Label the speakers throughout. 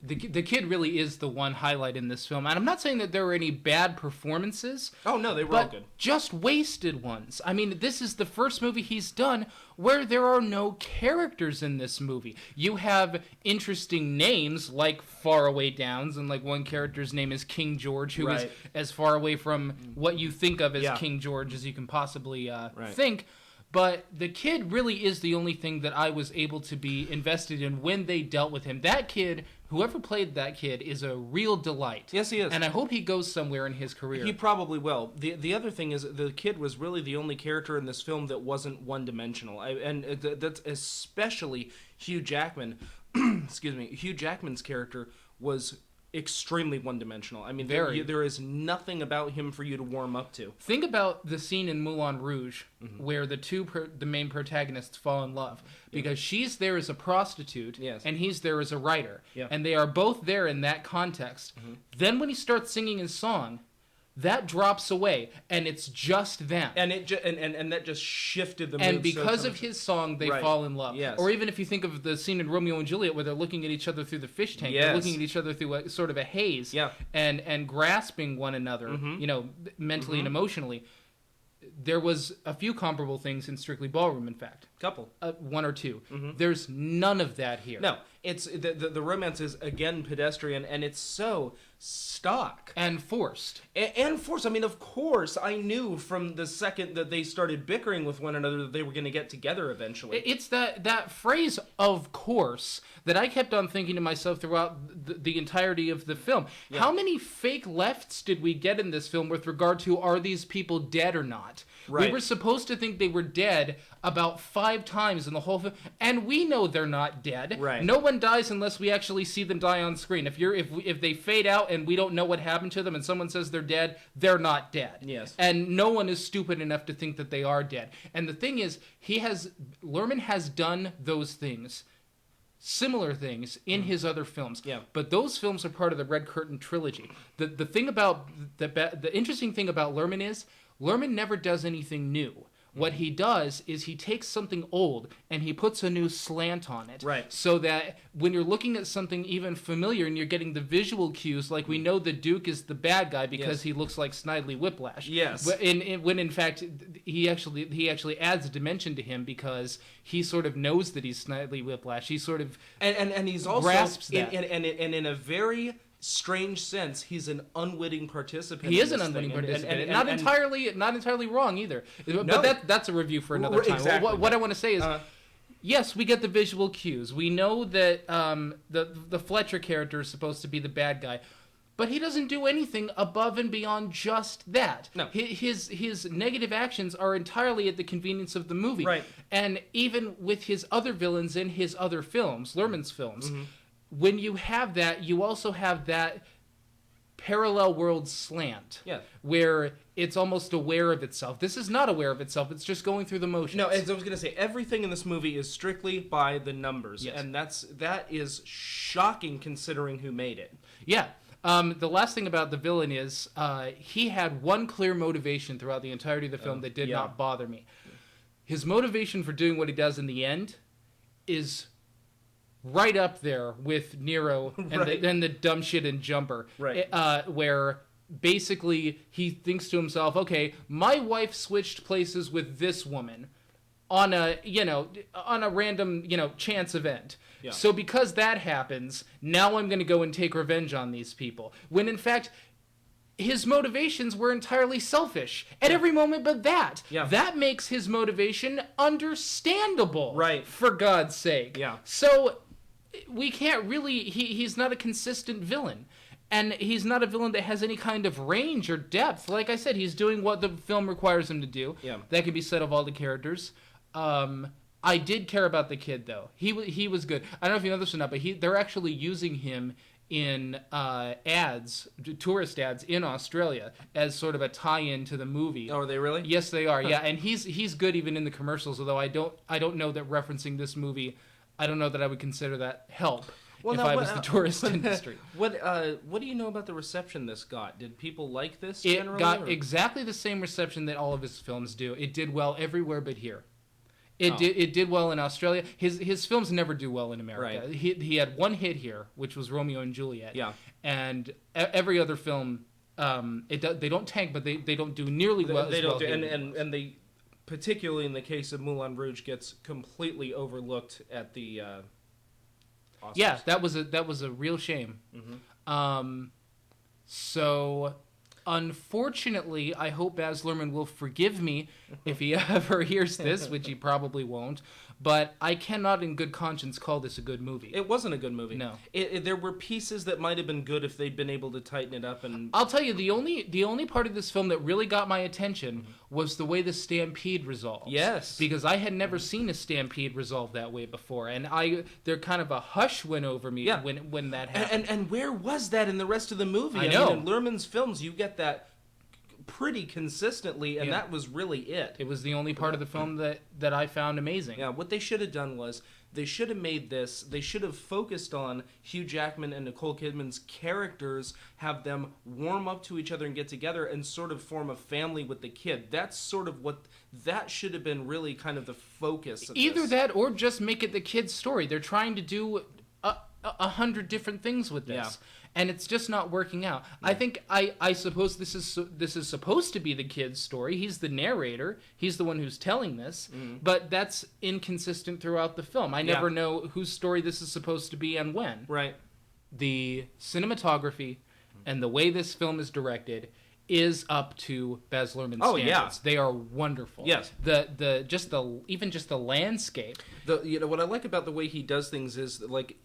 Speaker 1: the kid really is the one highlight in this film. And I'm not saying that there were any bad performances.
Speaker 2: Oh, no, they were all good.
Speaker 1: Just wasted ones. I mean, this is the first movie he's done where there are no characters in this movie. You have interesting names like Faraway Downs, and like one character's name is King George, who is as far away from what you think of as King George as you can possibly think. But the kid really is the only thing that I was able to be invested in when they dealt with him. That kid, whoever played that kid, is a real delight.
Speaker 2: Yes, he is.
Speaker 1: And I hope he goes somewhere in his career.
Speaker 2: He probably will. The other thing is the kid was really the only character in this film that wasn't one-dimensional. That's especially Hugh Jackman. Excuse me. Hugh Jackman's character was extremely one-dimensional. I mean, there is nothing about him for you to warm up to.
Speaker 1: Think about the scene in Moulin Rouge where the main protagonists fall in love, because she's there as a prostitute and he's there as a writer, and they are both there in that context. Then when he starts singing his song, that drops away, and it's just them.
Speaker 2: And and that just shifted the mood.
Speaker 1: And because of his song, they fall in love.
Speaker 2: Yes.
Speaker 1: Or even if you think of the scene in Romeo and Juliet where they're looking at each other through the fish tank, they're looking at each other through a sort of a haze, and grasping one another, mentally and emotionally. There was a few comparable things in Strictly Ballroom, in fact.
Speaker 2: Couple.
Speaker 1: One or two. There's none of that here.
Speaker 2: No, it's the romance is, again, pedestrian, and it's so stock.
Speaker 1: And forced.
Speaker 2: And forced. I mean, of course, I knew from the second that they started bickering with one another that they were going to get together eventually.
Speaker 1: It's that phrase, of course, that I kept on thinking to myself throughout the entirety of the film. Yeah. How many fake lefts did we get in this film with regard to, are these people dead or not? Right. We were supposed to think they were dead about 5 times in the whole film, and we know they're not dead.
Speaker 2: Right.
Speaker 1: No one dies unless we actually see them die on screen. If they fade out and we don't know what happened to them and someone says they're dead, they're not dead.
Speaker 2: Yes.
Speaker 1: And no one is stupid enough to think that they are dead. And the thing is, Luhrmann has done those things, similar things, in his other films.
Speaker 2: Yeah.
Speaker 1: But those films are part of the Red Curtain trilogy. The interesting thing about Luhrmann is, Luhrmann never does anything new. What he does is he takes something old and he puts a new slant on it.
Speaker 2: Right.
Speaker 1: So that when you're looking at something even familiar and you're getting the visual cues, like we know the Duke is the bad guy because he looks like Snidely Whiplash.
Speaker 2: Yes.
Speaker 1: When in fact he actually adds a dimension to him because he sort of knows that he's Snidely Whiplash. He sort of
Speaker 2: and he's also
Speaker 1: grasps that.
Speaker 2: And in a very strange sense, he's an unwitting participant.
Speaker 1: He is an unwitting participant, and not entirely wrong either.
Speaker 2: No.
Speaker 1: But that's a review for another time.
Speaker 2: Exactly.
Speaker 1: What I want to say is, yes, we get the visual cues. We know that the Fletcher character is supposed to be the bad guy, but he doesn't do anything above and beyond just that.
Speaker 2: No.
Speaker 1: His negative actions are entirely at the convenience of the movie.
Speaker 2: Right.
Speaker 1: And even with his other villains in his other films, Luhrmann's films. When you have that, you also have that parallel world slant, where it's almost aware of itself. This is not aware of itself. It's just going through the motions.
Speaker 2: No, as I was going to say, everything in this movie is strictly by the numbers,
Speaker 1: yes.
Speaker 2: And that is shocking considering who made it.
Speaker 1: Yeah. The last thing about the villain is he had one clear motivation throughout the entirety of the film that did not bother me. His motivation for doing what he does in the end is right up there with Nero and the dumb shit in Jumper, where basically he thinks to himself, okay, my wife switched places with this woman on a random chance event. Yeah. So because that happens, now I'm going to go and take revenge on these people. When in fact, his motivations were entirely selfish at every moment but that. Yeah. That makes his motivation understandable.
Speaker 2: Right.
Speaker 1: For God's sake.
Speaker 2: Yeah.
Speaker 1: So we can't really... He's not a consistent villain. And he's not a villain that has any kind of range or depth. Like I said, he's doing what the film requires him to do. Yeah. That can be said of all the characters. I did care about the kid, though. He was good. I don't know if you know this or not, but they're actually using him in ads, tourist ads in Australia, as sort of a tie-in to the movie.
Speaker 2: Oh, are they really?
Speaker 1: Yes, they are. Yeah, and he's good even in the commercials. Although I don't know that referencing this movie, I don't know that I would consider that help. Well, I was the tourist industry.
Speaker 2: What do you know about the reception this got? Did people like this
Speaker 1: generally? It got exactly the same reception that all of his films do. It did well everywhere but here. It did well in Australia. His films never do well in America.
Speaker 2: Right.
Speaker 1: He had one hit here, which was Romeo and Juliet.
Speaker 2: Yeah.
Speaker 1: And every other film, they don't tank, but they don't do nearly well.
Speaker 2: They don't do, and they, particularly in the case of Moulin Rouge, gets completely overlooked at the Oscars.
Speaker 1: Yeah, that was a real shame.
Speaker 2: Mm-hmm.
Speaker 1: So, unfortunately, I hope Baz Luhrmann will forgive me if he ever hears this, which he probably won't. But I cannot in good conscience call this a good movie.
Speaker 2: It wasn't a good movie.
Speaker 1: No.
Speaker 2: There were pieces that might have been good if they'd been able to tighten it up. And
Speaker 1: I'll tell you, the only part of this film that really got my attention was the way the stampede resolved.
Speaker 2: Yes.
Speaker 1: Because I had never seen a stampede resolve that way before. And there kind of a hush went over me when that happened.
Speaker 2: And where was that in the rest of the movie?
Speaker 1: I know.
Speaker 2: mean, in Luhrmann's films, you get that pretty consistently, and that was really it.
Speaker 1: It was the only part of the film that I found amazing.
Speaker 2: Yeah, what they should have done was they should have made this. They should have focused on Hugh Jackman and Nicole Kidman's characters, have them warm up to each other and get together and sort of form a family with the kid. That's sort of what that should have been really kind of the focus of
Speaker 1: Either
Speaker 2: this.
Speaker 1: that or just make it the kid's story. They're trying to do 100 different things with this.
Speaker 2: Yeah.
Speaker 1: And it's just not working out. Yeah. I think I suppose this is supposed to be the kid's story. He's the narrator. He's the one who's telling this. But that's inconsistent throughout the film. I never know whose story this is supposed to be and when.
Speaker 2: Right.
Speaker 1: The cinematography and the way this film is directed is up to Baz Luhrmann's standards.
Speaker 2: Yeah.
Speaker 1: They are wonderful.
Speaker 2: Yes.
Speaker 1: Even just the landscape.
Speaker 2: What I like about the way he does things is, like,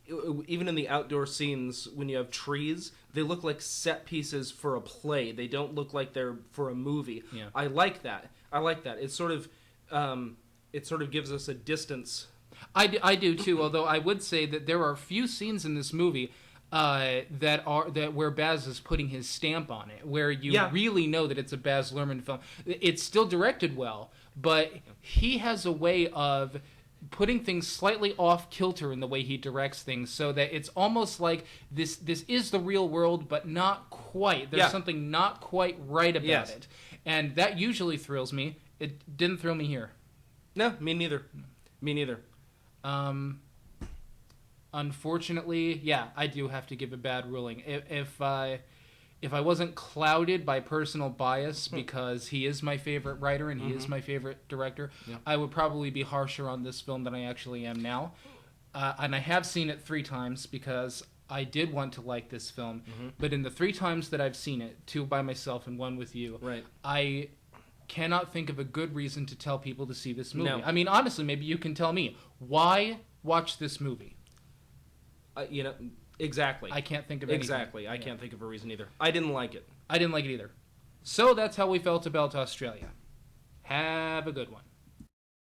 Speaker 2: even in the outdoor scenes when you have trees, they look like set pieces for a play. They don't look like they're for a movie.
Speaker 1: Yeah.
Speaker 2: I like that. It sort of gives us a distance.
Speaker 1: I do too. Although I would say that there are a few scenes in this movie that where Baz is putting his stamp on it, where you really know that it's a Baz Luhrmann film. It's still directed well, but he has a way of putting things slightly off kilter in the way he directs things, so that it's almost like this is the real world, but not quite. There's something not quite right about it, and that usually thrills me. It didn't thrill me here.
Speaker 2: No, me neither. Me neither.
Speaker 1: Unfortunately, I do have to give a bad ruling. If I wasn't clouded by personal bias because he is my favorite writer and he is my favorite director, I would probably be harsher on this film than I actually am now. And I have seen it 3 times because I did want to like this film. But in the 3 times that I've seen it, 2 by myself and 1 with you, I cannot think of a good reason to tell people to see this movie.
Speaker 2: No.
Speaker 1: I mean, honestly, maybe you can tell me. Why watch this movie?
Speaker 2: Exactly.
Speaker 1: I can't think of anything.
Speaker 2: Exactly. I can't think of a reason either. I didn't like it.
Speaker 1: I didn't like it either. So that's how we felt about Australia. Have a good one.